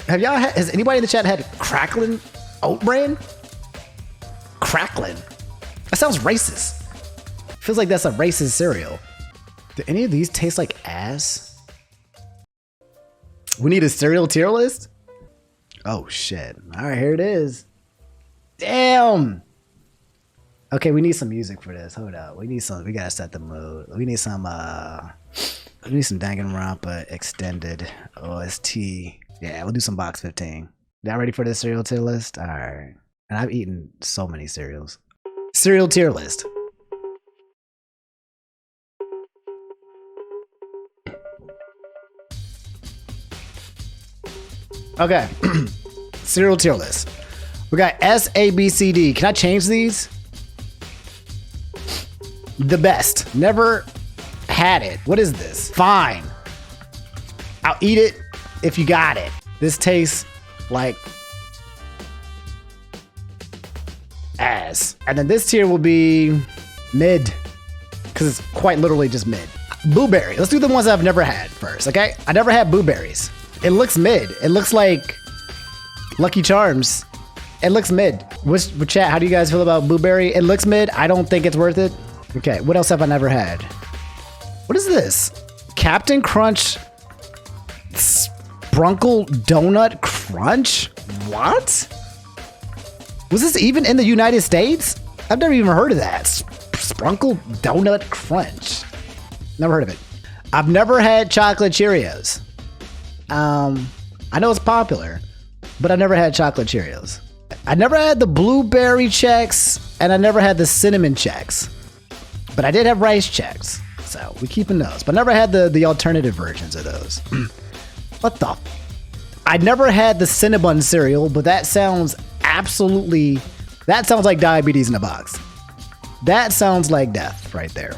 Have y'all had, has anybody in the chat had crackling oat bran? Crackling. That sounds racist. Feels like that's a racist cereal. Do any of these taste like ass? We need a cereal tier list? Oh shit. All right, here it is. Damn. Okay, we need some music for this. Hold up. We gotta set the mood. We need some Danganronpa extended OST. Yeah, we'll do some box 15. Y'all ready for this cereal tier list? All right. And I've eaten so many cereals. Cereal tier list. Okay. Cereal tier list. We got S, A, B, C, D. Can I change these? The best. Never had it. What is this? Fine. I'll eat it if you got it. This tastes like ass. And then this tier will be mid, because it's quite literally just mid. Blueberry. Let's do the ones that I've never had first, okay? I never had blueberries. It looks mid. It looks like Lucky Charms. It looks mid. Which chat, how do you guys feel about blueberry? It looks mid. I don't think it's worth it. Okay, what else have I never had? What is this? Captain Crunch Sprunkle Donut Crunch? What? Was this even in the United States? I've never even heard of that. Sprunkle Donut Crunch. Never heard of it. I've never had chocolate Cheerios. I know it's popular, but I never had chocolate Cheerios. I never had the blueberry checks, and I never had the cinnamon checks. But I did have rice checks, so we keeping those. But never had the alternative versions of those. What the? I never had the Cinnabon cereal, but that sounds absolutely... That sounds like diabetes in a box. That sounds like death right there.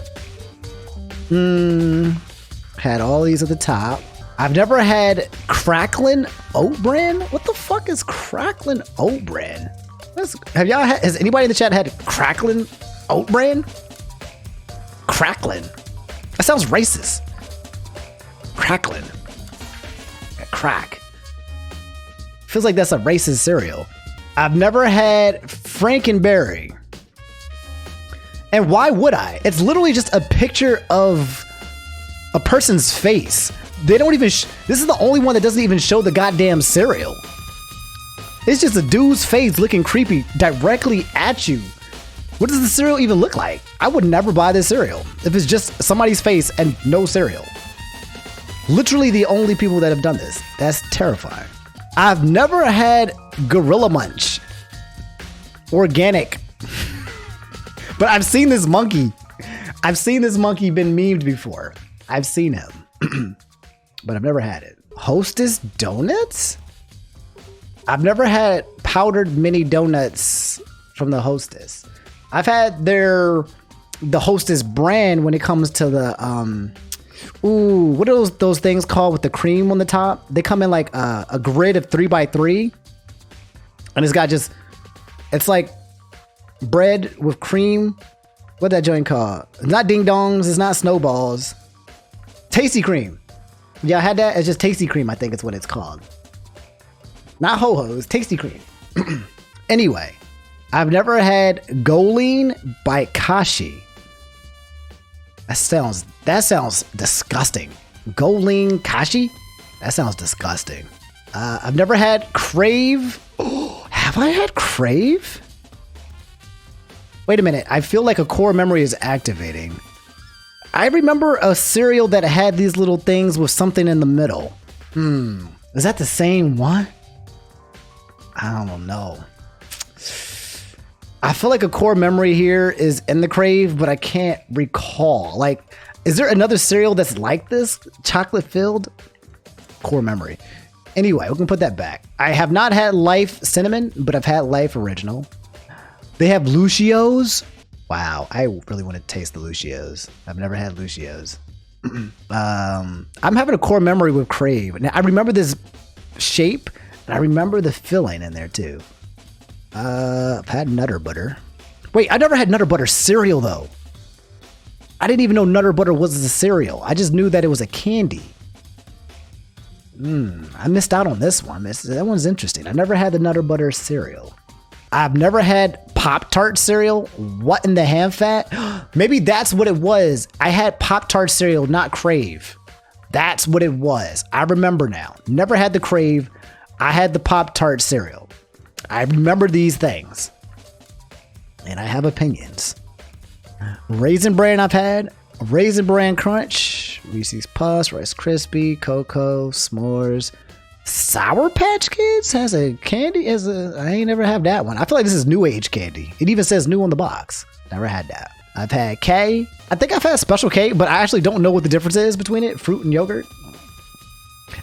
Had all these at the top. I've never had Cracklin' Oat Bran. What the fuck is Cracklin' Oat Bran? Have y'all had? Has anybody in the chat had Cracklin' Oat Bran? Cracklin'. That sounds racist. Cracklin'. Crack. Feels like that's a racist cereal. I've never had Frankenberry. And why would I? It's literally just a picture of a person's face. They don't even, this is the only one that doesn't even show the goddamn cereal. It's just a dude's face looking creepy directly at you. What does the cereal even look like? I would never buy this cereal if it's just somebody's face and no cereal. Literally the only people that have done this. That's terrifying. I've never had Gorilla Munch. Organic. But I've seen this monkey. I've seen this monkey been memed before. I've seen him. But I've never had it. Hostess Donuts? I've never had powdered mini donuts from the Hostess. I've had the Hostess brand when it comes to the what are those things called with the cream on the top? They come in like a grid of 3x3, and it's got it's like bread with cream. What that joint called? It's not ding dongs. It's not snowballs. Tasty cream. Yeah, I had that. It's just Tasty Cream, I think it's what it's called. Not ho-hos, Tasty Cream. Anyway, I've never had Goleen by Kashi. That sounds disgusting. Goleen Kashi? That sounds disgusting. I've never had Crave. Oh, have I had Crave? Wait a minute. I feel like a core memory is activating. I remember a cereal that had these little things with something in the middle. Is that the same one? I don't know. I feel like a core memory here is in the Crave, but I can't recall. Like, is there another cereal that's like this? Chocolate filled? Core memory. Anyway, we can put that back. I have not had Life Cinnamon, but I've had Life Original. They have Lucio's. Wow, I really want to taste the Lucio's. I've never had Lucio's. I'm having a core memory with Crave. Now, I remember this shape, and I remember the filling in there too. I've had Nutter Butter. Wait, I never had Nutter Butter cereal though. I didn't even know Nutter Butter was a cereal. I just knew that it was a candy. I missed out on this one. That one's interesting. I never had the Nutter Butter cereal. I've never had Pop-Tart cereal. What in the ham fat? Maybe that's what it was. I had Pop-Tart cereal, not Crave. That's what it was. I remember now. Never had the Crave. I had the Pop-Tart cereal. I remember these things. And I have opinions. Raisin Bran I've had. Raisin Bran Crunch. Reese's Puffs. Rice Krispie. Cocoa. S'mores. Sour Patch Kids has a candy. I ain't never had that one. I feel like this is new age candy. It even says new on the box. Never had that. I've had K. I think I've had Special K, but I actually don't know what the difference is between it. Fruit and yogurt.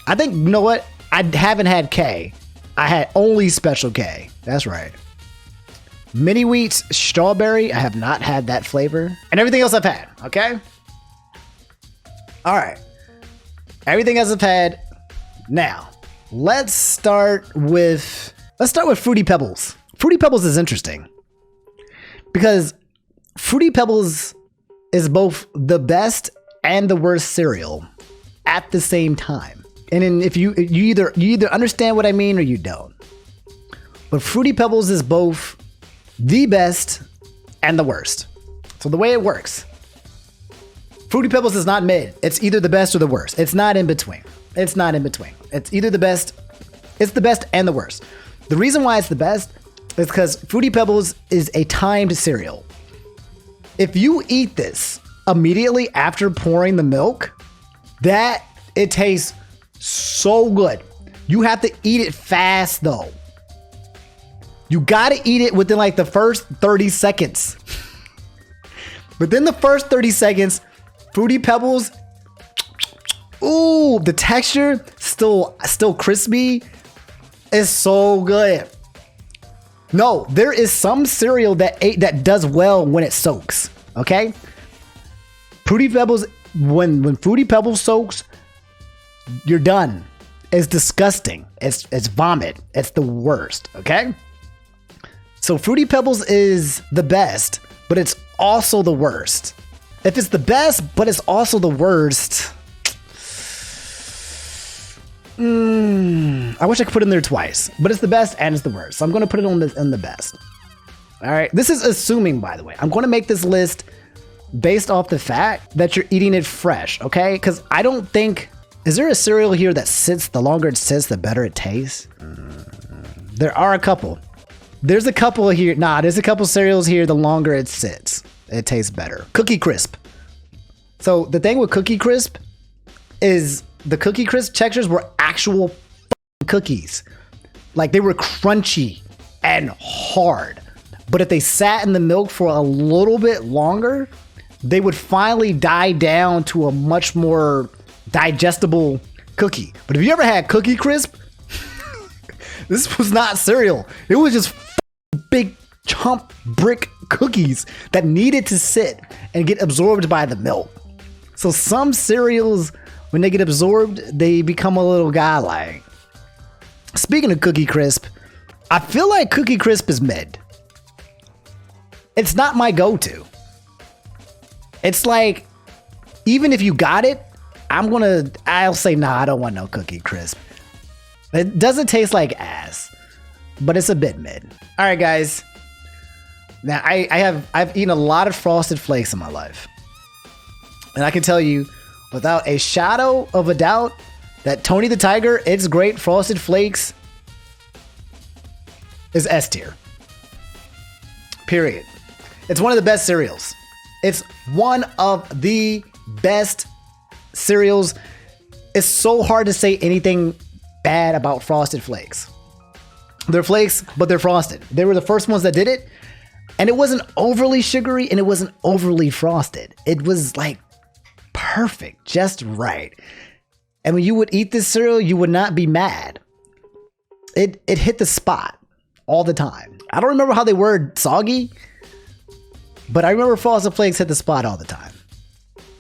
I think, you know what? I haven't had K. I had only Special K. That's right. Mini Wheats Strawberry. I have not had that flavor. And everything else I've had. Okay? All right. Everything else I've had. Now, let's start with Fruity Pebbles. Fruity Pebbles is interesting because Fruity Pebbles is both the best and the worst cereal at the same time. And then if you either understand what I mean or you don't. But Fruity Pebbles is both the best and the worst. So the way it works, Fruity Pebbles is not mid. It's either the best or the worst. It's not in between. It's not in between. It's either the best. It's the best and the worst. The reason why it's the best is because Fruity Pebbles is a timed cereal. If you eat this immediately after pouring the milk, that it tastes so good. You have to eat it fast though. You gotta eat it within like the first 30 seconds. Within the first 30 seconds, Fruity Pebbles, ooh, the texture still crispy. It's so good. No, there is some cereal that does well when it soaks. Okay, Fruity Pebbles, when Fruity Pebbles soaks, you're done. It's disgusting. It's vomit. It's the worst. Okay, so Fruity Pebbles is the best, but it's also the worst. If it's the best, but it's also the worst. I wish I could put it in there twice, but it's the best and it's the worst. So I'm going to put it on the best. All right. This is assuming, by the way, I'm going to make this list based off the fact that you're eating it fresh. Okay. Because I don't think, is there a cereal here that sits, the longer it sits, the better it tastes? There are a couple. There's a couple here. Nah, there's a couple cereals here. The longer it sits, it tastes better. Cookie Crisp. So the thing with Cookie Crisp is the Cookie Crisp textures were actual cookies. Like they were crunchy and hard. But if they sat in the milk for a little bit longer, they would finally die down to a much more digestible cookie. But if you ever had Cookie Crisp, this was not cereal. It was just big chump brick cookies that needed to sit and get absorbed by the milk. So some cereals, when they get absorbed, they become a little guy-like. Speaking of Cookie Crisp, I feel like Cookie Crisp is mid. It's not my go-to. It's like, even if you got it, I'll say, nah, I don't want no Cookie Crisp. It doesn't taste like ass, but it's a bit mid. All right, guys. Now, I've eaten a lot of Frosted Flakes in my life. And I can tell you, without a shadow of a doubt, that Tony the Tiger, It's Great Frosted Flakes is S tier. Period. It's one of the best cereals. It's one of the best cereals. It's so hard to say anything bad about Frosted Flakes. They're flakes, but they're frosted. They were the first ones that did it. And it wasn't overly sugary and it wasn't overly frosted. It was like perfect, just right. And when you would eat this cereal, you would not be mad. It hit the spot all the time. I don't remember how they were soggy, but I remember Frosted Flakes hit the spot all the time.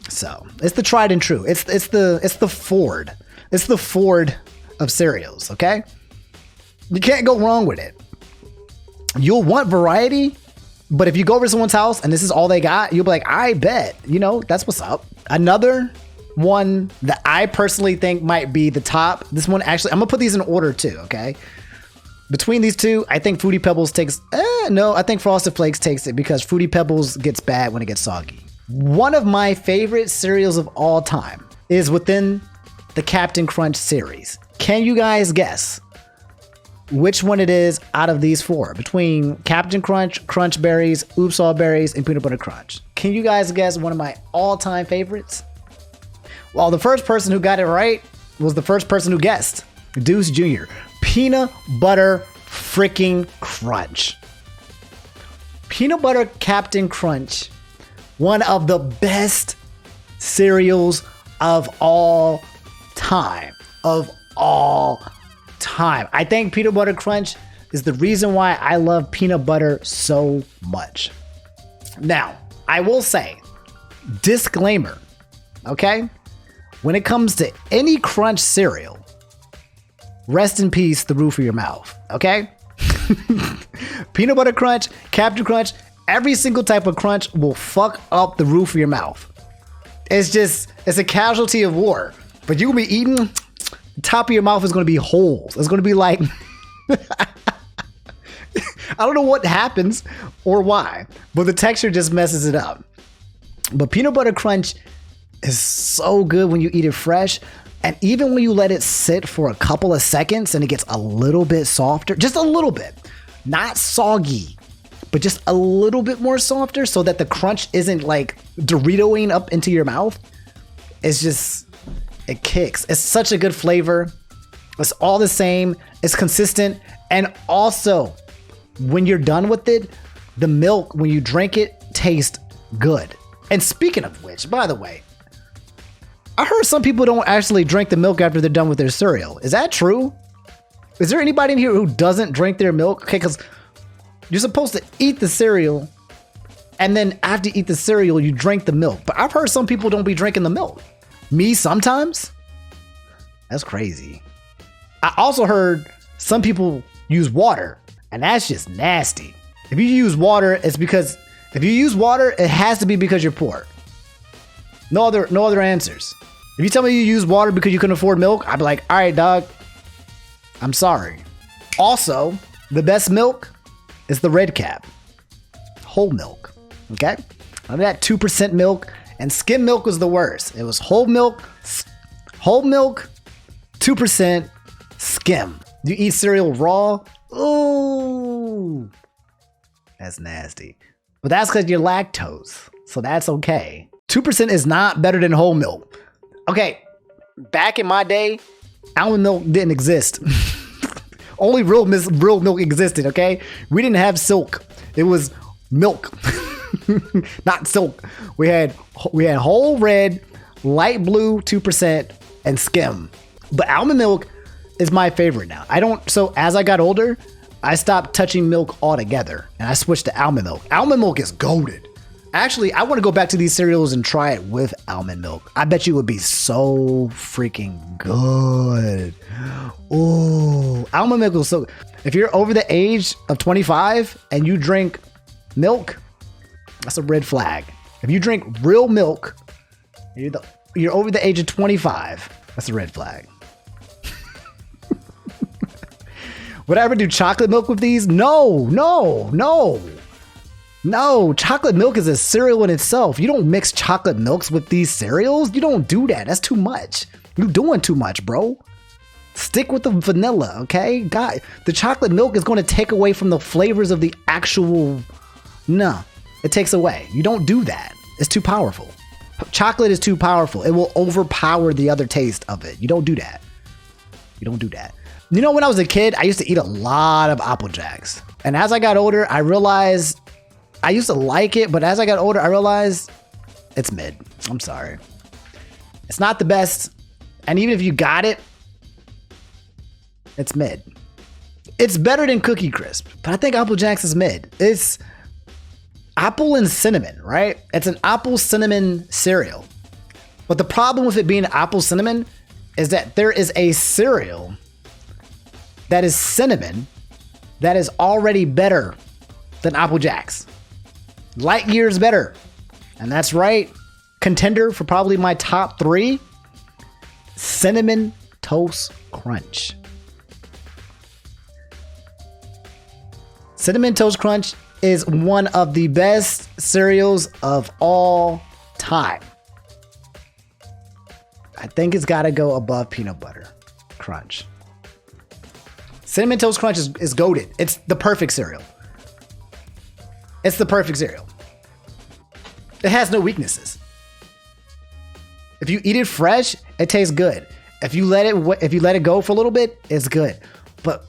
So it's the tried and true. It's the Ford. It's the Ford of cereals. Okay, you can't go wrong with it. You'll want variety, but if you go over to someone's house and this is all they got, you'll be like, I bet, that's what's up. Another one that I personally think might be the top. This one actually, I'm gonna put these in order too, okay? Between these two, I think Fruity Pebbles takes, no, I think Frosted Flakes takes it because Fruity Pebbles gets bad when it gets soggy. One of my favorite cereals of all time is within the Captain Crunch series. Can you guys guess which one it is out of these four? Between Captain Crunch, Crunch Berries, Oops All Berries, and Peanut Butter Crunch. Can you guys guess one of my all-time favorites? Well, the first person who got it right was the first person who guessed. Deuce Jr. Peanut Butter freaking Crunch. Peanut Butter Captain Crunch. One of the best cereals of all time. Of all time. I think Peanut Butter Crunch is the reason why I love peanut butter so much. Now, I will say, disclaimer, okay? When it comes to any Crunch cereal, rest in peace, the roof of your mouth, okay? Peanut Butter Crunch, Captain Crunch, every single type of crunch will fuck up the roof of your mouth. It's a casualty of war. But you'll be eating, the top of your mouth is going to be holes. It's going to be like, I don't know what happens or why, but the texture just messes it up. But Peanut Butter Crunch is so good when you eat it fresh. And even when you let it sit for a couple of seconds and it gets a little bit softer, just a little bit, not soggy, but just a little bit more softer so that the crunch isn't like Doritoing up into your mouth. It's just, it kicks. It's such a good flavor. It's all the same. It's consistent. And also, when you're done with it, the milk, when you drink it, tastes good. And speaking of which, by the way, I heard some people don't actually drink the milk after they're done with their cereal. Is that true? Is there anybody in here who doesn't drink their milk? Okay, because you're supposed to eat the cereal, and then after you eat the cereal, you drink the milk. But I've heard some people don't be drinking the milk. Me sometimes? That's crazy. I also heard some people use water, and that's just nasty. If you use water, it's because, if you use water, it has to be because you're poor. No other answers. If you tell me you use water because you couldn't afford milk, I'd be like, all right, dog, I'm sorry. Also, the best milk is the red cap. Whole milk, okay? None of that 2% milk, and skim milk was the worst. It was whole milk, 2% skim. You eat cereal raw? Ooh, that's nasty. But that's because you're lactose, so that's okay. 2% is not better than whole milk. Okay, back in my day, almond milk didn't exist. Only real milk existed, okay? We didn't have silk. It was milk, not silk. We had whole red, light blue, 2%, and skim. But almond milk is my favorite now. So as I got older, I stopped touching milk altogether, and I switched to almond milk. Almond milk is goated. Actually, I want to go back to these cereals and try it with almond milk. I bet you it would be so freaking good. Oh, almond milk is so. If you're over the age of 25 and you drink milk, that's a red flag. If you drink real milk, you're over the age of 25, that's a red flag. Would I ever do chocolate milk with these? No. Chocolate milk is a cereal in itself. You don't mix chocolate milks with these cereals. You don't do that. That's too much. You're doing too much, bro. Stick with the vanilla, okay? God, the chocolate milk is going to take away from the flavors of the actual... No, it takes away. You don't do that. It's too powerful. Chocolate is too powerful. It will overpower the other taste of it. You don't do that. You know, when I was a kid, I used to eat a lot of Apple Jacks. And as I got older, I realized I used to like it, but as I got older, I realized it's mid. I'm sorry. It's not the best. And even if you got it, it's mid. It's better than Cookie Crisp, but I think Apple Jacks is mid. It's apple and cinnamon, right? It's an apple cinnamon cereal. But the problem with it being apple cinnamon is that there is a cereal that is cinnamon that is already better than Apple Jacks. Light years better. And that's right, contender for probably my top 3, Cinnamon Toast Crunch. Cinnamon Toast Crunch is one of the best cereals of all time. I think it's got to go above Peanut Butter Crunch. Cinnamon Toast Crunch is goated. It's the perfect cereal. It's the perfect cereal. It has no weaknesses. If you eat it fresh, it tastes good. If you let it go for a little bit, it's good. But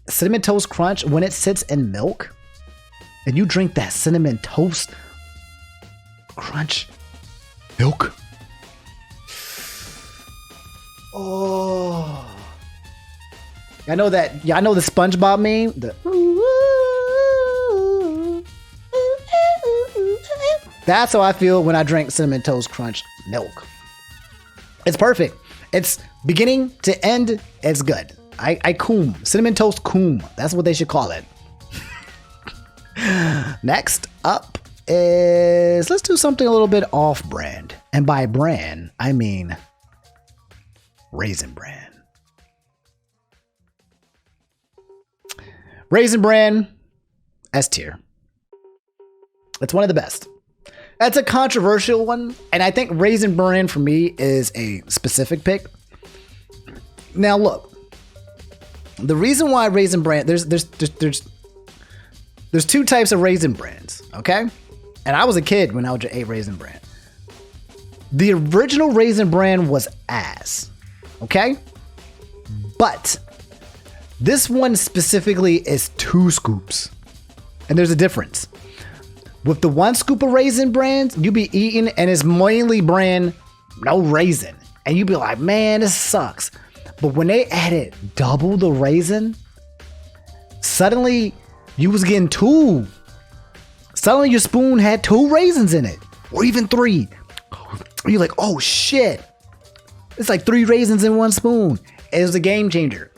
Cinnamon Toast Crunch, when it sits in milk, and you drink that Cinnamon Toast Crunch milk. Oh. I know that. Yeah, I know the SpongeBob meme. That's how I feel when I drink Cinnamon Toast Crunch milk. It's perfect. It's beginning to end. It's good. I coom. Cinnamon Toast coom. That's what they should call it. Next up is, let's do something a little bit off brand. And by brand, I mean Raisin Bran. Raisin Bran, S tier. It's one of the best. That's a controversial one, and I think Raisin Bran for me is a specific pick. Now look, the reason why Raisin Bran, there's 2 types of Raisin Brans, okay? And I was a kid when I ate Raisin Bran. The original Raisin Bran was ass, okay? But this one specifically is 2 scoops, and there's a difference. With the 1 scoop of Raisin Brans, you be eating and it's mainly bran, no raisin. And you be like, man, this sucks. But when they added double the raisin, suddenly you was getting 2. Suddenly your spoon had 2 raisins in it, or even 3. You're like, oh shit. It's like 3 raisins in 1 spoon. It was a game changer.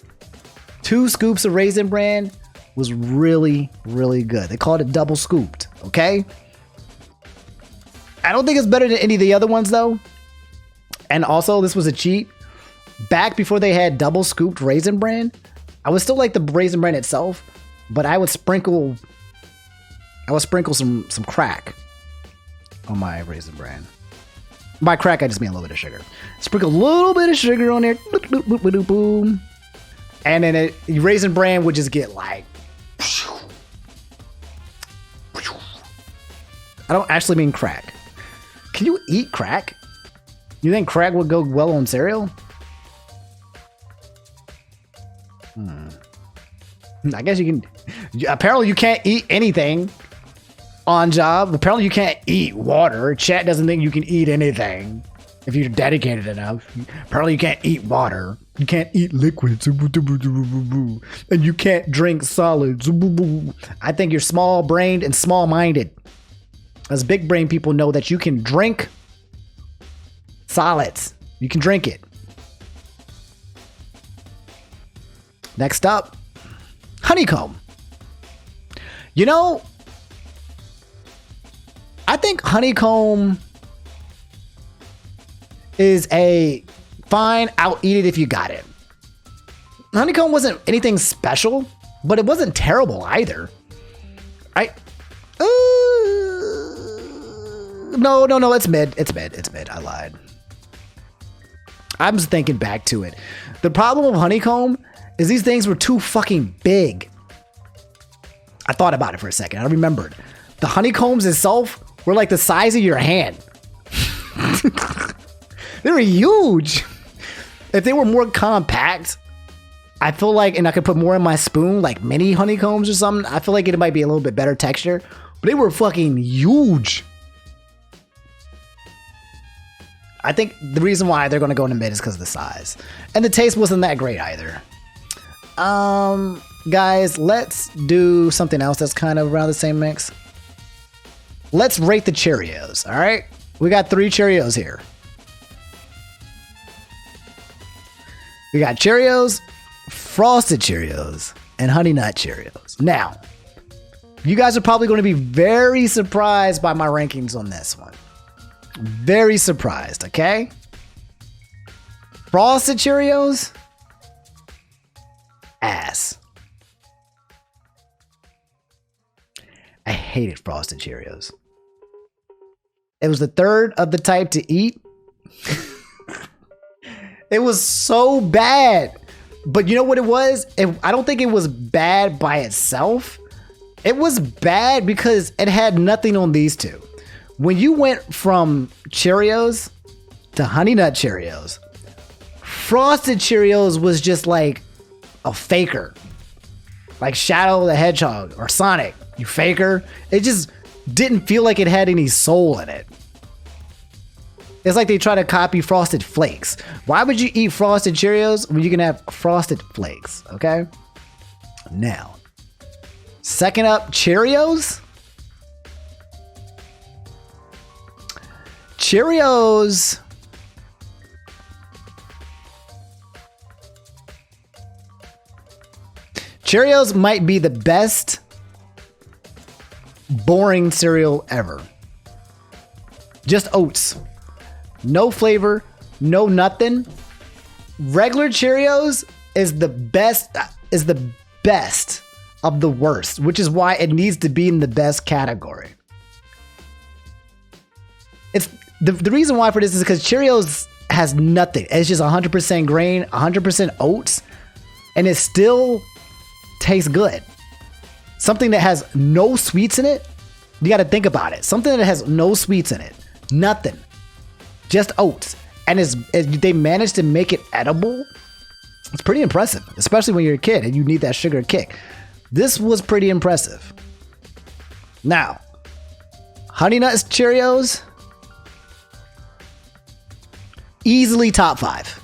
2 scoops of Raisin Bran was really, really good. They called it double scooped, okay? I don't think it's better than any of the other ones, though. And also, this was a cheat. Back before they had double scooped Raisin Bran, I would still like the Raisin Bran itself, but I would sprinkle some crack on my Raisin Bran. By crack, I just mean a little bit of sugar. Sprinkle a little bit of sugar on there. Boom. And then Raisin Bran would just get like... I don't actually mean crack. Can you eat crack? You think crack would go well on cereal? I guess you can. Apparently you can't eat anything on job. Apparently you can't eat water. Chat doesn't think you can eat anything if you're dedicated enough. Apparently you can't eat water. You can't eat liquids. And you can't drink solids. I think you're small-brained and small-minded. As big brain people know that you can drink solids. You can drink it. Next up, honeycomb. You know, I think honeycomb is a fine, I'll eat it if you got it. Honeycomb wasn't anything special, but it wasn't terrible either. No, it's mid. It's mid. I lied. I'm just thinking back to it. The problem with honeycomb is these things were too fucking big. I thought about it for a second. I remembered. The honeycombs itself were like the size of your hand. They were huge. If they were more compact, I feel like, and I could put more in my spoon, like mini honeycombs or something, I feel like it might be a little bit better texture. But they were fucking huge. I think the reason why they're going to go in the mid is because of the size. And the taste wasn't that great either. Guys, let's do something else that's kind of around the same mix. Let's rate the Cheerios, all right? We got 3 Cheerios here. We got Cheerios, Frosted Cheerios, and Honey Nut Cheerios. Now, you guys are probably going to be very surprised by my rankings on this one. Very surprised, okay? Frosted Cheerios? Ass. I hated Frosted Cheerios. It was the third of the type to eat. It was so bad. But you know what it was? I don't think it was bad by itself. It was bad because it had nothing on these two. When you went from Cheerios to Honey Nut Cheerios, Frosted Cheerios was just like a faker. Like Shadow the Hedgehog or Sonic, you faker. It just didn't feel like it had any soul in it. It's like they try to copy Frosted Flakes. Why would you eat Frosted Cheerios when you can have Frosted Flakes, okay? Now, second up, Cheerios. Cheerios. Cheerios might be the best boring cereal ever. Just oats. No flavor, no nothing. Regular Cheerios is the best of the worst, which is why it needs to be in the best category. It's the reason why for this is because Cheerios has nothing. It's just 100% grain, 100% oats, and it still tastes good. Something that has no sweets in it, you got to think about it. Something that has no sweets in it, nothing. Just oats, and they managed to make it edible. It's pretty impressive, especially when you're a kid and you need that sugar kick. This was pretty impressive. Now, Honey Nut Cheerios, easily top 5.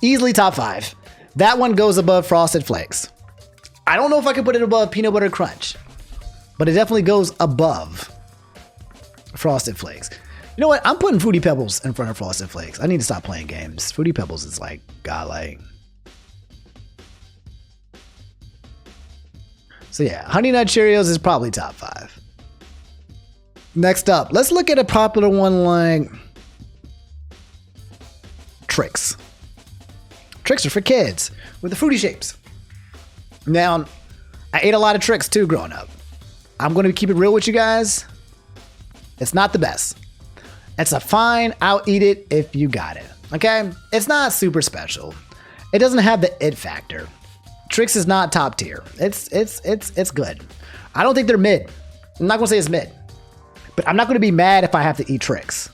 Easily top 5. That one goes above Frosted Flakes. I don't know if I could put it above Peanut Butter Crunch, but it definitely goes above Frosted Flakes. You know what? I'm putting Fruity Pebbles in front of Frosted Flakes. I need to stop playing games. Fruity Pebbles is like godlike. So yeah, Honey Nut Cheerios is probably top 5. Next up, let's look at a popular one like Trix. Trix are for kids with the fruity shapes. Now, I ate a lot of Trix too growing up. I'm going to keep it real with you guys. It's not the best. It's a fine, I'll eat it if you got it. Okay? It's not super special. It doesn't have the it factor. Trix is not top tier. It's good. I don't think they're mid. I'm not going to say it's mid. But I'm not going to be mad if I have to eat Trix.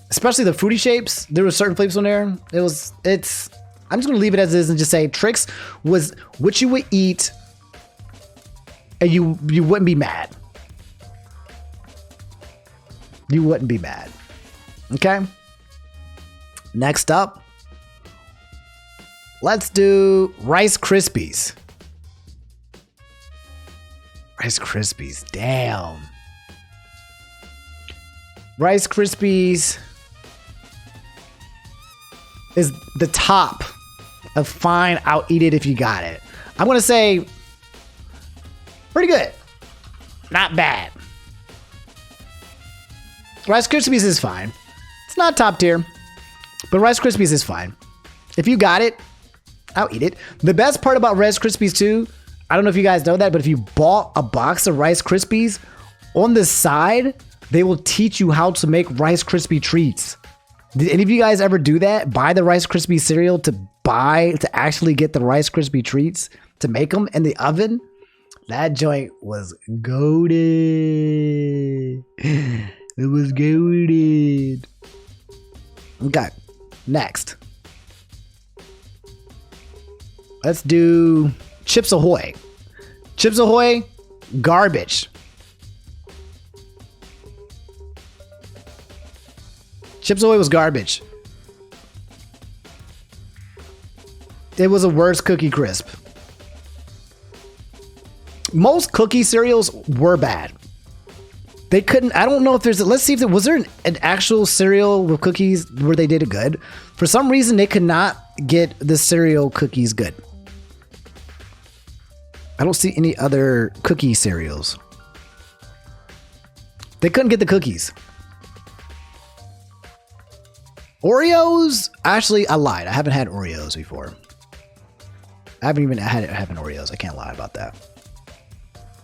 Especially the fruity shapes. There were certain flavors on there. I'm just going to leave it as is and just say Trix was what you would eat and you wouldn't be mad. You wouldn't be mad. Okay? Next up, let's do Rice Krispies. Rice Krispies, damn. Rice Krispies is the top of fine, I'll eat it if you got it. I'm going to say pretty good. Not bad. Rice Krispies is fine. It's not top tier, but Rice Krispies is fine. If you got it, I'll eat it. The best part about Rice Krispies too, I don't know if you guys know that, but if you bought a box of Rice Krispies, on the side, they will teach you how to make Rice Krispie treats. Did any of you guys ever do that? Buy the Rice Krispie cereal to actually get the Rice Krispie treats to make them in the oven? That joint was goated. It was goated. Okay, next. Let's do Chips Ahoy. Chips Ahoy, garbage. Chips Ahoy was garbage. It was a worse Cookie Crisp. Most cookie cereals were bad. They couldn't, I don't know if let's see if was there an actual cereal with cookies where they did it good? For some reason, they could not get the cereal cookies good. I don't see any other cookie cereals. They couldn't get the cookies. Oreos? Actually, I lied. I haven't had Oreos before. I haven't even had Oreos. I can't lie about that.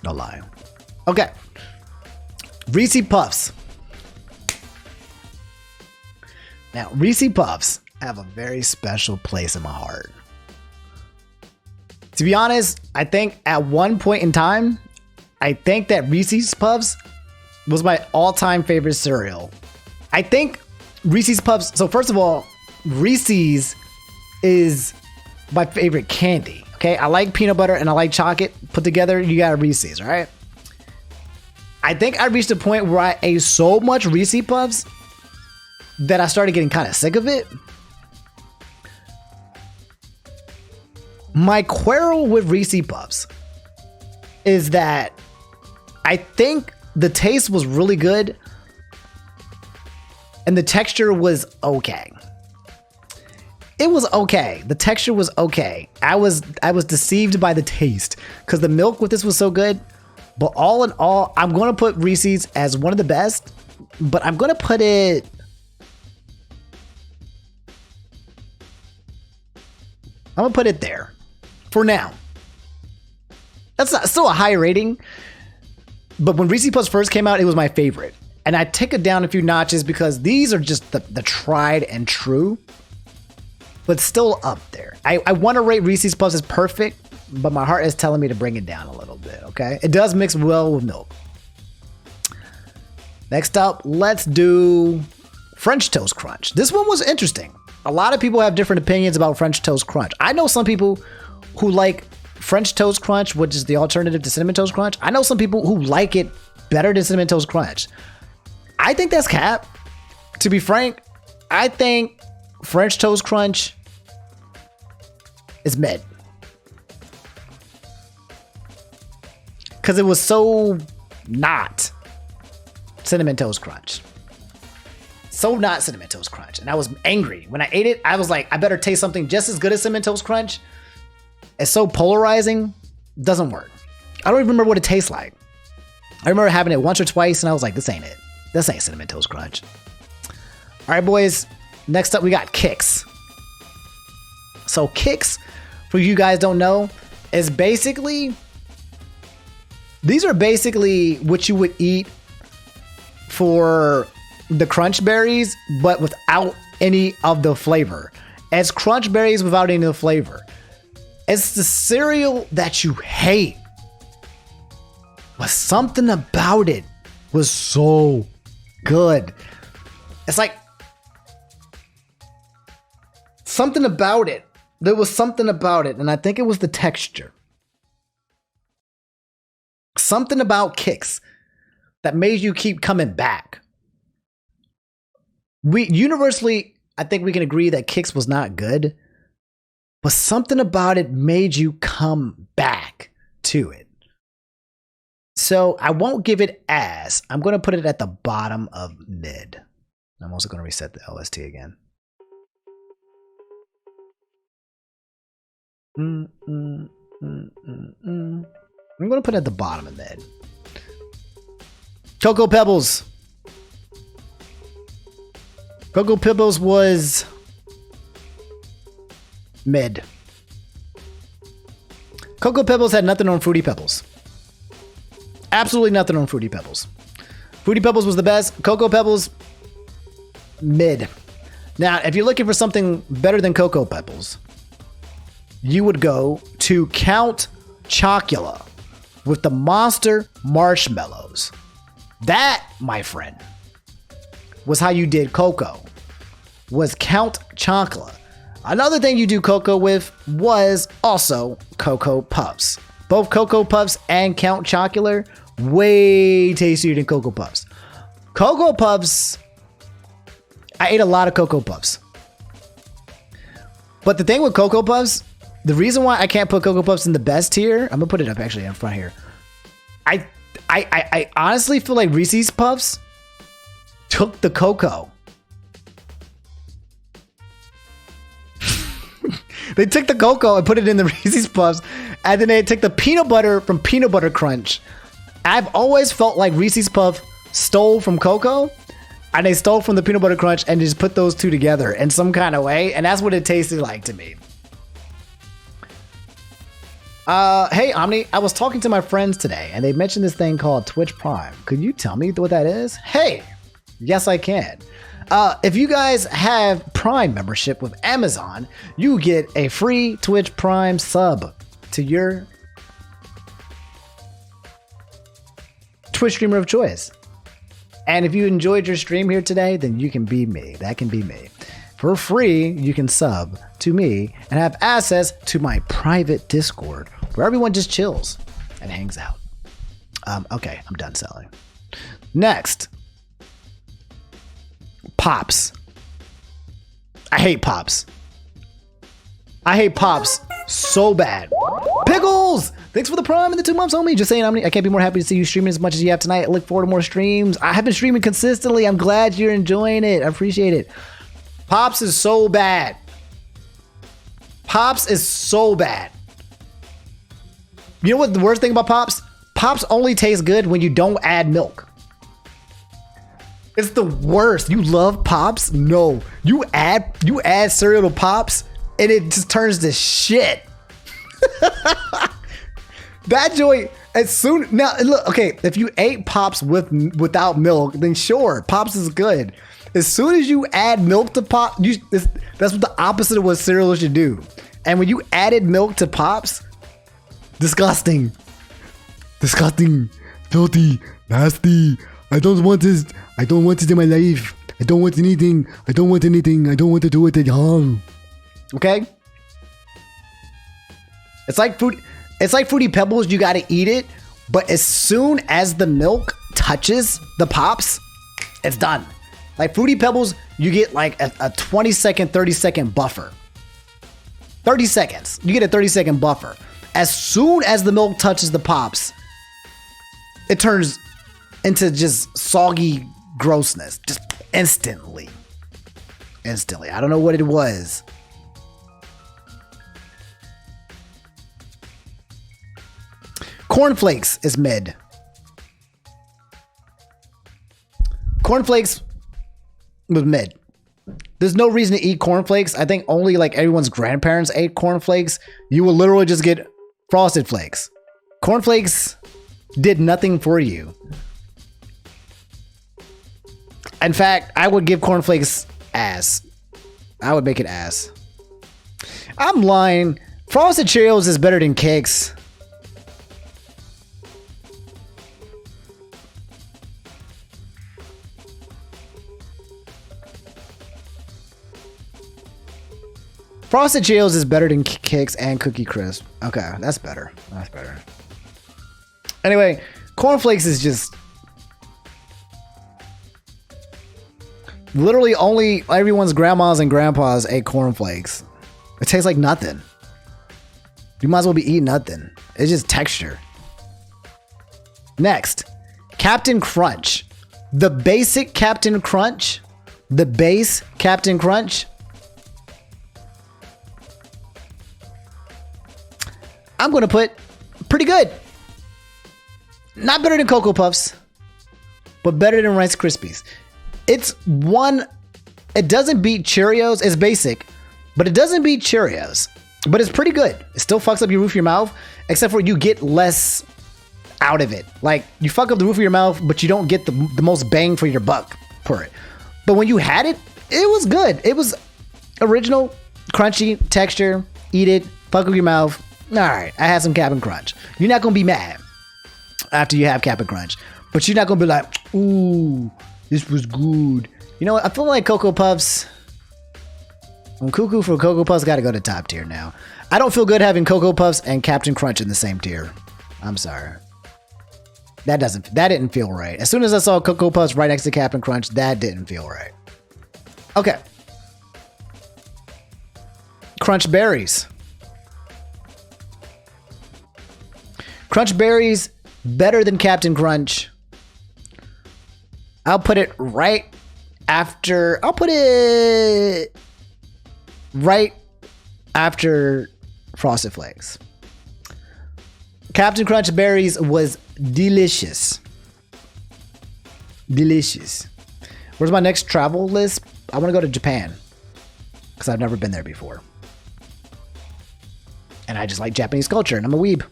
No lie. Okay. Reese Puffs. Now, Reese Puffs have a very special place in my heart. To be honest, I think at one point in time, I think that Reese's Puffs was my all-time favorite cereal. I think Reese's Puffs, so first of all, Reese's is my favorite candy. Okay, I like peanut butter and I like chocolate. Put together, you got a Reese's, right? I think I reached a point where I ate so much Reese's Puffs that I started getting kind of sick of it. My quarrel with Reese's Puffs is that I think the taste was really good and the texture was okay. It was okay. The texture was okay. I was deceived by the taste because the milk with this was so good. But all in all, I'm going to put Reese's as one of the best, but I'm going to put it... I'm going to put it there for now. That's still a high rating, but when Reese's Puffs first came out, it was my favorite. And I took it down a few notches because these are just the tried and true, but still up there. I want to rate Reese's Puffs as perfect, but my heart is telling me to bring it down a little bit, okay? It does mix well with milk. Next up, let's do French Toast Crunch. This one was interesting. A lot of people have different opinions about French Toast Crunch. I know some people who like French Toast Crunch, which is the alternative to Cinnamon Toast Crunch. I know some people who like it better than Cinnamon Toast Crunch. I think that's cap. To be frank, I think French Toast Crunch is mid. Because it was so not Cinnamon Toast Crunch. So not Cinnamon Toast Crunch. And I was angry. When I ate it, I was like, I better taste something just as good as Cinnamon Toast Crunch. It's so polarizing. Doesn't work. I don't even remember what it tastes like. I remember having it once or twice and I was like, this ain't it. This ain't Cinnamon Toast Crunch. All right, boys. Next up, we got Kix. So Kix, for you guys don't know, is basically... These are basically what you would eat for the crunch berries, but without any of the flavor. It's crunch berries without any of the flavor. It's the cereal that you hate. But something about it was so good. It's like something about it. There was something about it, and I think it was the texture. Something about Kix that made you keep coming back. We universally, I think we can agree that Kix was not good, but something about it made you come back to it. So I won't give it as. I'm going to put it at the bottom of mid. I'm also going to reset the LST again. I'm going to put it at the bottom of mid. Cocoa Pebbles. Cocoa Pebbles was mid. Cocoa Pebbles had nothing on Fruity Pebbles. Absolutely nothing on Fruity Pebbles. Fruity Pebbles was the best. Cocoa Pebbles, mid. Now, if you're looking for something better than Cocoa Pebbles, you would go to Count Chocula with the Monster Marshmallows. That, my friend, was how you did cocoa. Was Count Chocula. Another thing you do cocoa with was also Cocoa Puffs. Both Cocoa Puffs and Count Chocula, way tastier than Cocoa Puffs. Cocoa Puffs, I ate a lot of Cocoa Puffs. But the thing with Cocoa Puffs, the reason why I can't put Cocoa Puffs in the best tier, I'm gonna put it up actually in front here. I honestly feel like Reese's Puffs took the cocoa. They took the cocoa and put it in the Reese's Puffs, and then they took the peanut butter from Peanut Butter Crunch. I've always felt like Reese's Puff stole from Cocoa, and they stole from the peanut butter crunch and just put those two together in some kind of way, and that's what it tasted like to me. Hey Omni, I was talking to my friends today and they mentioned this thing called Twitch Prime. Could you tell me what that is? Hey, yes I can. If you guys have Prime membership with Amazon, you get a free Twitch Prime sub to your Twitch streamer of choice. And if you enjoyed your stream here today, then you can be me. That can be me. For free, you can sub to me and have access to my private Discord where everyone just chills and hangs out. Okay, I'm done selling. Next. Pops. I hate Pops. I hate Pops so bad. Pickles! Thanks for the Prime and the 2 months, homie. Just saying, I can't be more happy to see you streaming as much as you have tonight. I look forward to more streams. I have been streaming consistently. I'm glad you're enjoying it. I appreciate it. Pops is so bad. Pops is so bad. You know what the worst thing about Pops? Pops only taste good when you don't add milk. It's the worst. You love Pops? No. You add cereal to Pops and it just turns to shit. That joint, as soon now look, okay, if you ate Pops without milk, then sure, Pops is good. As soon as you add milk to Pop, that's what the opposite of what cereal should do. And when you added milk to Pops, disgusting, filthy, nasty. I don't want this. I don't want it in my life. I don't want anything. I don't want to do it at all. Okay. It's like food. It's like Fruity Pebbles. You got to eat it, but as soon as the milk touches the Pops, it's done. Like Fruity Pebbles, you get like a 20-second, 30-second buffer. 30 seconds. You get a 30-second buffer. As soon as the milk touches the Pops, it turns into just soggy grossness. Just instantly. I don't know what it was. Cornflakes is mid. Cornflakes was mid. There's no reason to eat cornflakes. I think only like everyone's grandparents ate cornflakes. You will literally just get Frosted Flakes. Cornflakes did nothing for you. In fact, I would give cornflakes ass. I would make it ass. I'm lying. Frosted Cheerios is better than Kix. Frosted Cheerios is better than Kix and Cookie Crisp. Okay, that's better. That's better. Anyway, cornflakes is just literally only everyone's grandmas and grandpas ate cornflakes. It tastes like nothing. You might as well be eating nothing. It's just texture. Next, Captain Crunch. The basic Captain Crunch. The base Captain Crunch. I'm going to put pretty good. Not better than Cocoa Puffs, but better than Rice Krispies. It doesn't beat Cheerios. It's basic, but it doesn't beat Cheerios. But it's pretty good. It still fucks up your roof of your mouth, except for you get less out of it. Like, you fuck up the roof of your mouth, but you don't get the most bang for your buck for it. But when you had it, it was good. It was original, crunchy texture. Eat it, fuck up your mouth. All right, I had some Cap'n Crunch. You're not going to be mad after you have Cap'n Crunch, but you're not going to be like, ooh, this was good. You know what? I feel like Cocoa Puffs, I'm cuckoo for Cocoa Puffs, got to go to top tier now. I don't feel good having Cocoa Puffs and Captain Crunch in the same tier. I'm sorry. That didn't feel right. As soon as I saw Cocoa Puffs right next to Cap'n Crunch, that didn't feel right. Okay. Crunch Berries. Crunch Berries, better than Captain Crunch. I'll put it right after Frosted Flakes. Captain Crunch Berries was delicious. Delicious. Where's my next travel list? I want to go to Japan because I've never been there before. And I just like Japanese culture and I'm a weeb.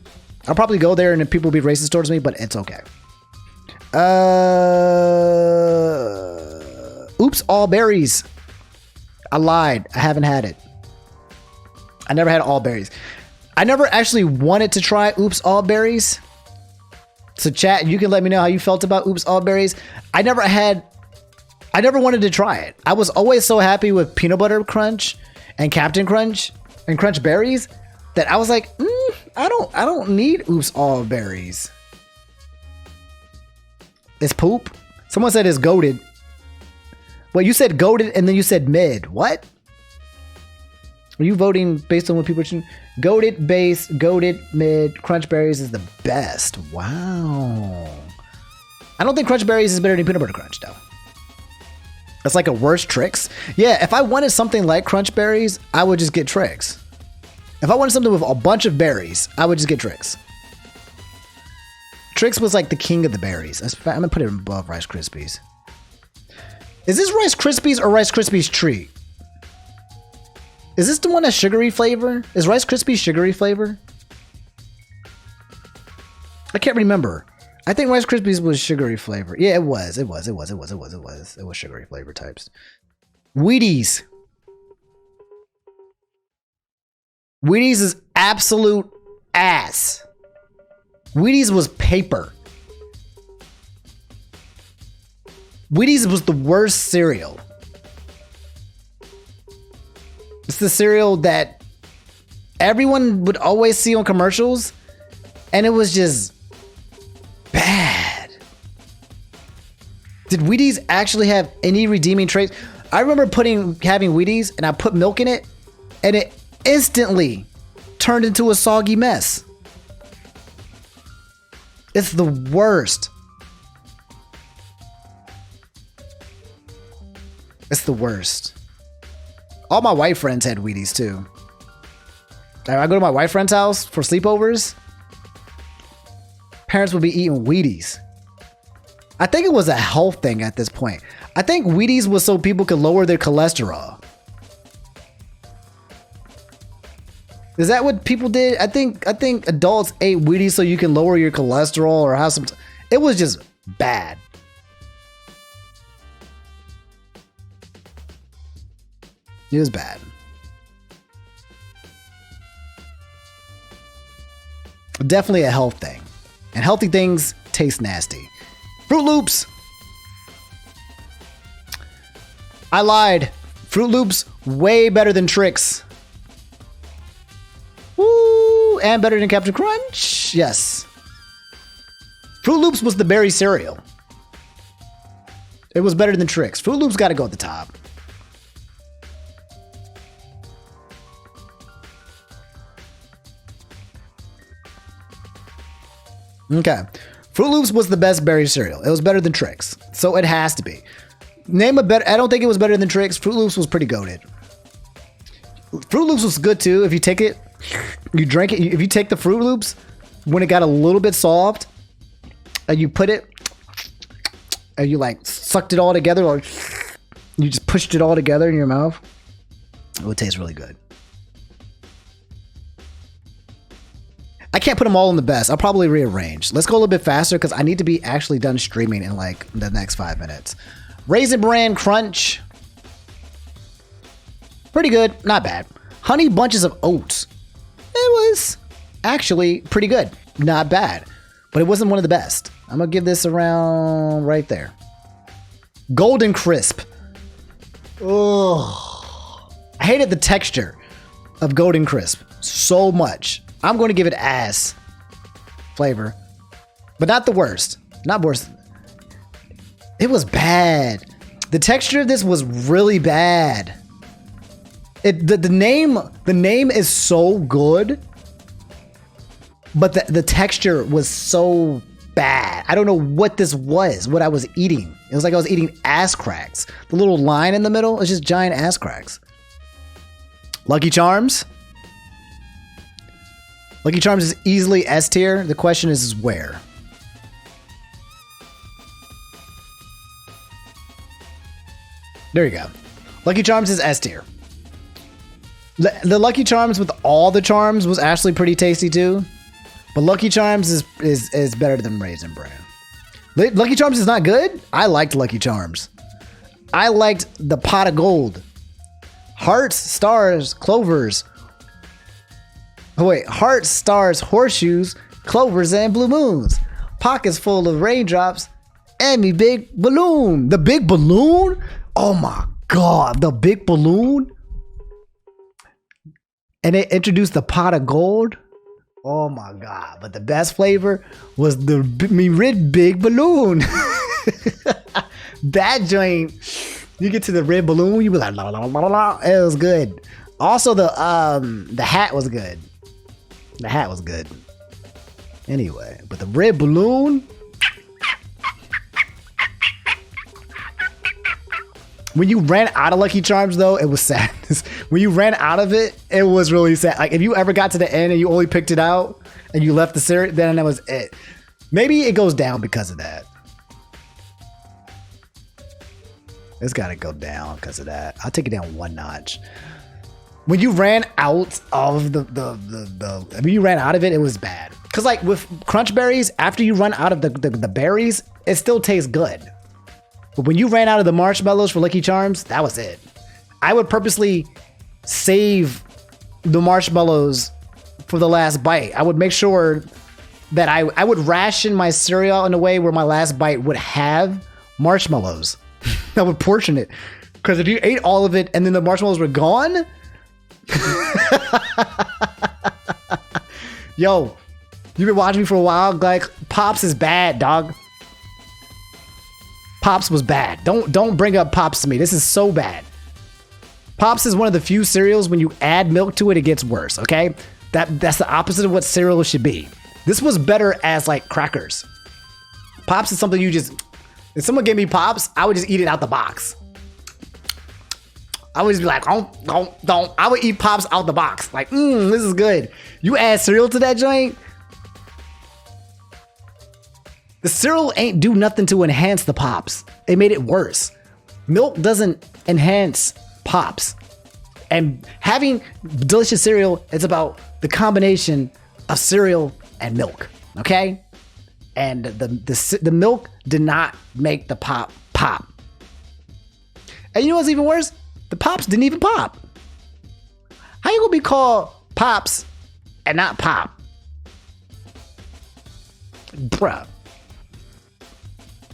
I'll probably go there and people will be racist towards me, but it's okay. Oops, all berries. I lied. I haven't had it. I never had all berries. I never actually wanted to try Oops All Berries. So chat, you can let me know how you felt about Oops All Berries. I never wanted to try it. I was always so happy with Peanut Butter Crunch and Captain Crunch and Crunch Berries that I was like, I don't need Oops All Berries. It's poop. Someone said it's goated. Well, you said goated and then you said mid. What? Are you voting based on what people are choosing? Goated base, goated mid, Crunch Berries is the best. Wow. I don't think Crunch Berries is better than Peanut Butter Crunch, though. That's like a worse Trix. Yeah, if I wanted something like Crunch Berries, I would just get Trix. If I wanted something with a bunch of berries, I would just get Trix. Trix was like the king of the berries. I'm gonna put it above Rice Krispies. Is this Rice Krispies or Rice Krispies Treat? Is this the one that's sugary flavor? Is Rice Krispies sugary flavor? I can't remember. I think Rice Krispies was sugary flavor. Yeah, it was. It was sugary flavor types. Wheaties. Wheaties is absolute ass. Wheaties was paper. Wheaties was the worst cereal. It's the cereal that everyone would always see on commercials, and it was just bad. Did Wheaties actually have any redeeming traits? I remember having Wheaties, and I put milk in it, and it instantly turned into a soggy mess. It's the worst. It's the worst. All my white friends had Wheaties too. I go to my white friend's house for sleepovers. Parents would be eating Wheaties. I think it was a health thing at this point. I think Wheaties was so people could lower their cholesterol. Is that what people did? I think adults ate Wheaties so you can lower your cholesterol or have some. It was just bad. It was bad. Definitely a health thing. And healthy things taste nasty. Fruit Loops. I lied. Fruit Loops, way better than Trix. Woo! And better than Captain Crunch. Yes. Fruit Loops was the berry cereal. It was better than Trix. Fruit Loops got to go at the top. Okay. Fruit Loops was the best berry cereal. It was better than Trix. So it has to be. Name a better. I don't think it was better than Trix. Fruit Loops was pretty goated. Fruit Loops was good too. If you take it, you drink it. If you take the Fruit Loops when it got a little bit soft and you put it and you like sucked it all together, or you just pushed it all together in your mouth, it would taste really good. I can't put them all in the best. I'll probably rearrange. Let's go a little bit faster because I need to be actually done streaming in like the next 5 minutes. Raisin Bran Crunch. Pretty good. Not bad. Honey Bunches of Oats. It was actually pretty good. Not bad. But it wasn't one of the best. I'm going to give this around right there. Golden Crisp. Ugh. I hated the texture of Golden Crisp so much. I'm going to give it ass flavor, but not the worst. Not worse. It was bad. The texture of this was really bad. The name is so good, but the texture was so bad. I don't know what this was, what I was eating. It was like I was eating ass cracks. The little line in the middle is just giant ass cracks. Lucky Charms. Lucky Charms is easily S tier. The question is where. There you go. Lucky Charms is S tier. The Lucky Charms with all the charms was actually pretty tasty too. But Lucky Charms is better than Raisin Bran. Lucky Charms is not good? I liked Lucky Charms. I liked the pot of gold. Hearts, stars, clovers. Oh wait, hearts, stars, horseshoes, clovers, and blue moons. Pockets full of raindrops, and me big balloon. The big balloon? Oh my God, the big balloon? And it introduced the pot of gold. Oh my God. But the best flavor was the me red big balloon. That joint, you get to the red balloon, you be like, la, la, la, la. It was good. Also, the hat was good. The hat was good. Anyway, but the red balloon. When you ran out of Lucky Charms, though, it was sad. When you ran out of it, it was really sad. Like, if you ever got to the end and you only picked it out and you left the cereal, then that was it. Maybe it goes down because of that. It's got to go down because of that. I'll take it down one notch. When you ran out of when you ran out of it, it was bad. Because, like, with Crunch Berries, after you run out of the berries, it still tastes good. But when you ran out of the marshmallows for Lucky Charms, that was it. I would purposely save the marshmallows for the last bite. I would make sure that I would ration my cereal in a way where my last bite would have marshmallows. I would portion it. Because if you ate all of it and then the marshmallows were gone, yo, you've been watching me for a while. Like, Pops is bad, dog. Pops was bad. Don't bring up Pops to me. This is so bad. Pops is one of the few cereals when you add milk to it, it gets worse, okay? That's the opposite of what cereal should be. This was better as, like, crackers. Pops is something you just... If someone gave me Pops, I would just eat it out the box. I would just be like, don't. I would eat Pops out the box. Like, this is good. You add cereal to that joint, the cereal ain't do nothing to enhance the Pops. It made it worse. Milk doesn't enhance Pops. And having delicious cereal, it's about the combination of cereal and milk. Okay? And the milk did not make the pop. And you know what's even worse? The Pops didn't even pop. How you gonna be called Pops and not pop? Bruh.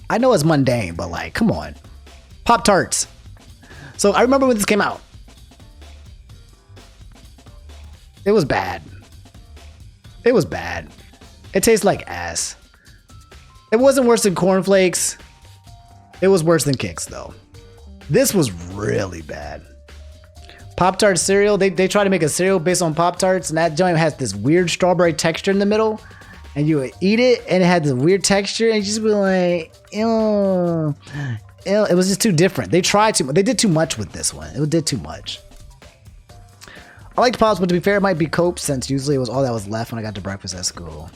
I know it's mundane, but like, come on. Pop-Tarts. So I remember when this came out. It was bad. It was bad. It tastes like ass. It wasn't worse than Corn Flakes. It was worse than Kix, though. This was really bad. Pop-Tart cereal, they try to make a cereal based on Pop-Tarts, and that joint has this weird strawberry texture in the middle. And you would eat it, and it had this weird texture, and you just be like, ew. It was just too different. They tried too much. They did too much with this one. It did too much. I liked Pops, but to be fair, it might be Cope, since usually it was all that was left when I got to breakfast at school.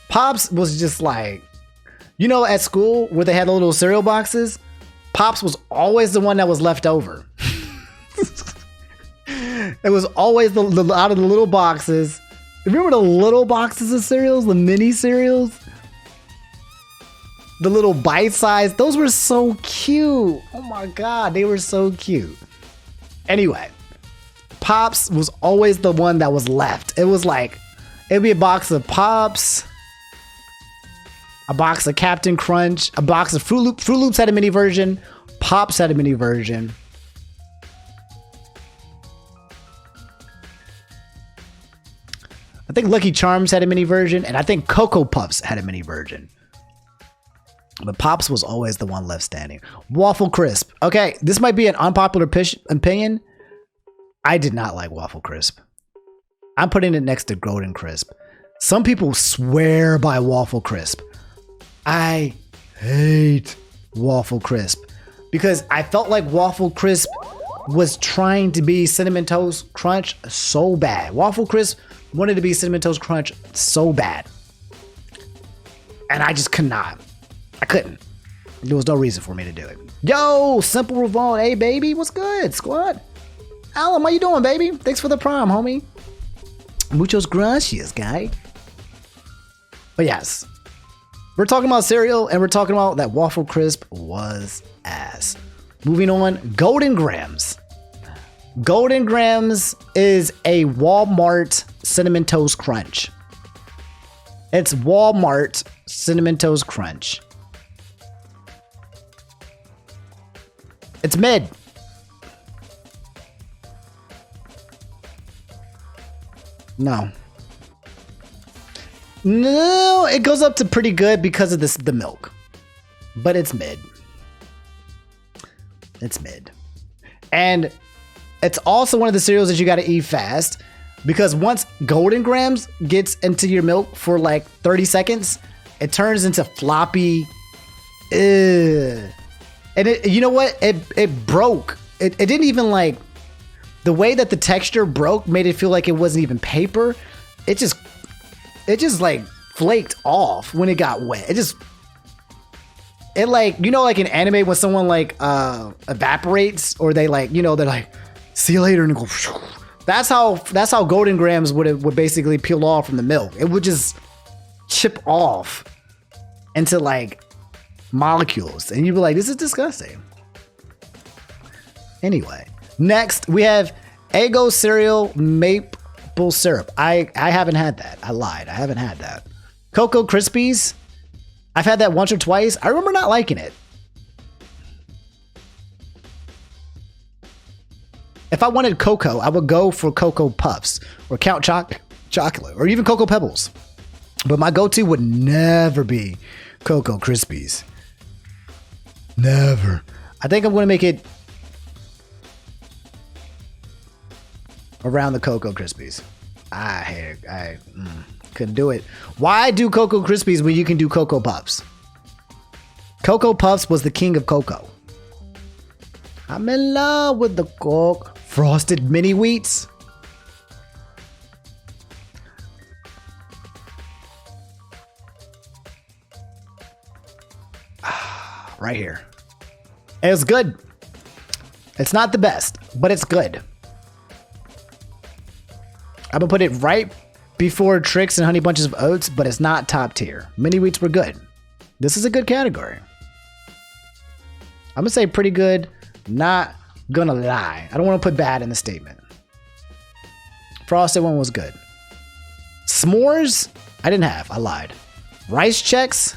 Pops was just like, you know, at school where they had the little cereal boxes, Pops was always the one that was left over. It was always the out of the little boxes. Remember the little boxes of cereals, the mini cereals? The little bite size, those were so cute. Oh my God, they were so cute. Anyway, Pops was always the one that was left. It was like, it'd be a box of Pops, a box of Captain Crunch, a box of Fruit Loops. Fruit Loops had a mini version. Pops had a mini version. I think Lucky Charms had a mini version, and I think Cocoa Puffs had a mini version. But Pops was always the one left standing. Waffle Crisp. Okay, this might be an unpopular opinion. I did not like Waffle Crisp. I'm putting it next to Golden Crisp. Some people swear by Waffle Crisp. I hate Waffle Crisp because I felt like Waffle Crisp was trying to be Cinnamon Toast Crunch so bad. Waffle Crisp wanted to be Cinnamon Toast Crunch so bad. And I just could not. I couldn't. There was no reason for me to do it. Yo, Simple Revolt. Hey, baby. What's good, squad? Alan, how you doing, baby? Thanks for the prime, homie. Muchos gracias, guy. But yes, we're talking about cereal, and we're talking about that Waffle Crisp was ass. Moving on, Golden Grams. Golden Grams is a Walmart Cinnamon Toast Crunch. It's Walmart Cinnamon Toast Crunch. It's mid. No. No, it goes up to pretty good because of the milk. But it's mid. It's mid. And it's also one of the cereals that you got to eat fast, because once Golden Grams gets into your milk for like 30 seconds, it turns into floppy. And you know what? It broke. It didn't even like, the way that the texture broke made it feel like it wasn't even paper. It just like flaked off when it got wet. It like, you know, like in anime when someone like evaporates, or they like, you know, they're like, see you later, and go. That's how Golden Grams would basically peel off from the milk. It would just chip off into like molecules, and you'd be like, this is disgusting. Anyway, next we have Eggo cereal maple syrup. I haven't had that. I lied. I haven't had that. Cocoa Krispies. I've had that once or twice. I remember not liking it. If I wanted cocoa, I would go for Cocoa Puffs or Count Chocolate or even Cocoa Pebbles. But my go-to would never be Cocoa Krispies. Never. I think I'm going to make it around the Cocoa Krispies. I hate it. I couldn't do it. Why do Cocoa Krispies when you can do Cocoa Puffs? Cocoa Puffs was the king of cocoa. I'm in love with the Coke. Frosted Mini Wheats. Right here. It's good. It's not the best, but it's good. I'm gonna put it right before Trix and Honey Bunches of Oats, but it's not top tier. Mini Wheats were good. This is a good category. I'm gonna say pretty good. Not gonna lie. I don't want to put bad in the statement. Frosted one was good. S'mores, I didn't have. I lied. Rice Chex.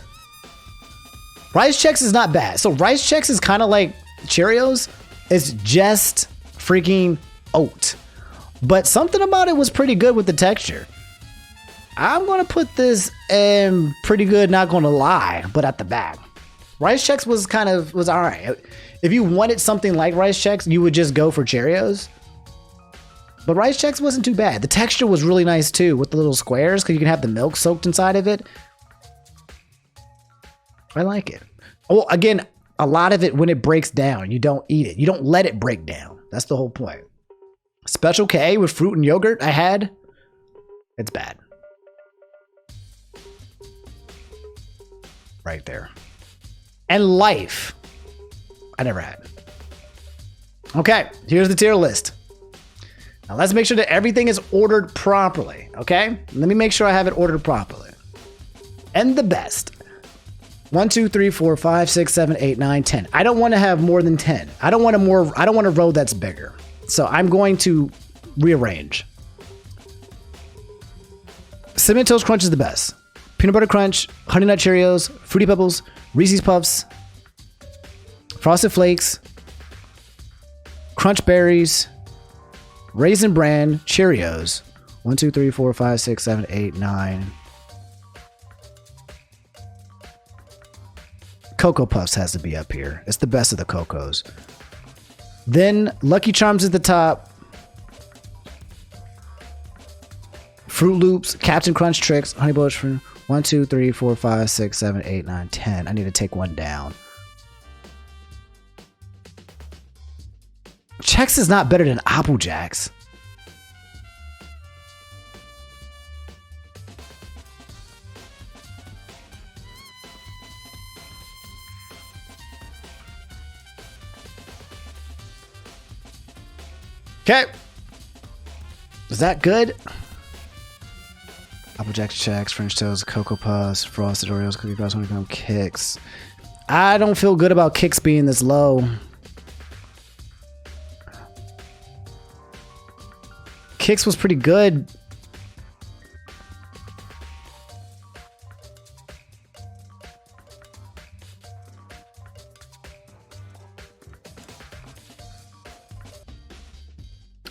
Rice Chex is not bad. So Rice Chex is kind of like Cheerios. It's just freaking oat. But something about it was pretty good with the texture. I'm going to put this in pretty good, not going to lie, but at the back. Rice Chex was all right. If you wanted something like Rice Chex, you would just go for Cheerios. But Rice Chex wasn't too bad. The texture was really nice too, with the little squares, because you can have the milk soaked inside of it. I like it. Oh, again, a lot of it, when it breaks down, you don't eat it. You don't let it break down. That's the whole point. Special K with fruit and yogurt I had. It's bad. Right there. And Life. I never had. Okay, here's the tier list. Now let's make sure that everything is ordered properly, okay? Let me make sure I have it ordered properly. And the best. 1, 2, 3, 4, 5, 6, 7, 8, 9, 10. I don't want to have more than 10. I don't want a row that's bigger. So I'm going to rearrange. Cinnamon Toast Crunch is the best. Peanut Butter Crunch, Honey Nut Cheerios, Fruity Pebbles, Reese's Puffs, Frosted Flakes, Crunch Berries, Raisin Bran, Cheerios. 1, 2, 3, 4, 5, 6, 7, 8, 9. Cocoa Puffs has to be up here. It's the best of the Cocos. Then Lucky Charms at the top. Fruit Loops, Captain Crunch Tricks, Honey Bunches of Fruit. 1, 2, 3, 4, 5, 6, 7, 8, 9, 10. I need to take one down. Chex is not better than Apple Jacks. Okay. Is that good? Applejack Checks, French Toast, Cocoa Puffs, Frosted Oreos, Cookie Puffs, 100-gram Kicks. I don't feel good about Kicks being this low. Kicks was pretty good.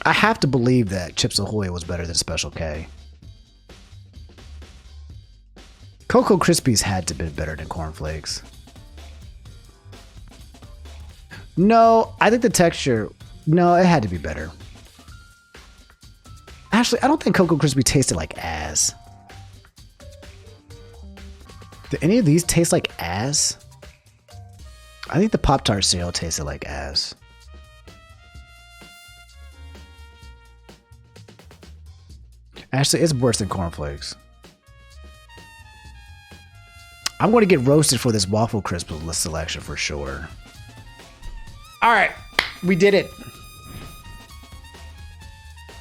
I have to believe that Chips Ahoy was better than Special K. Cocoa Krispies had to be better than Corn Flakes. No, I think the texture, no, it had to be better. Actually, I don't think Cocoa Krispie tasted like ass. Do any of these taste like ass? I think the Pop-Tart cereal tasted like ass. Actually, it's worse than Corn Flakes. I'm going to get roasted for this Waffle Crisp selection for sure. All right, we did it.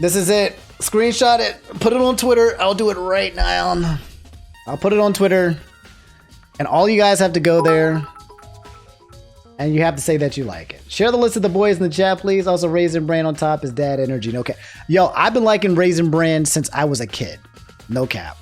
This is it. Screenshot it. Put it on Twitter. I'll do it right now. I'll put it on Twitter. And all you guys have to go there. And you have to say that you like it. Share the list of the boys in the chat, please. Also, Raisin Bran on top is Dad Energy. No cap. Yo, I've been liking Raisin Bran since I was a kid. No cap.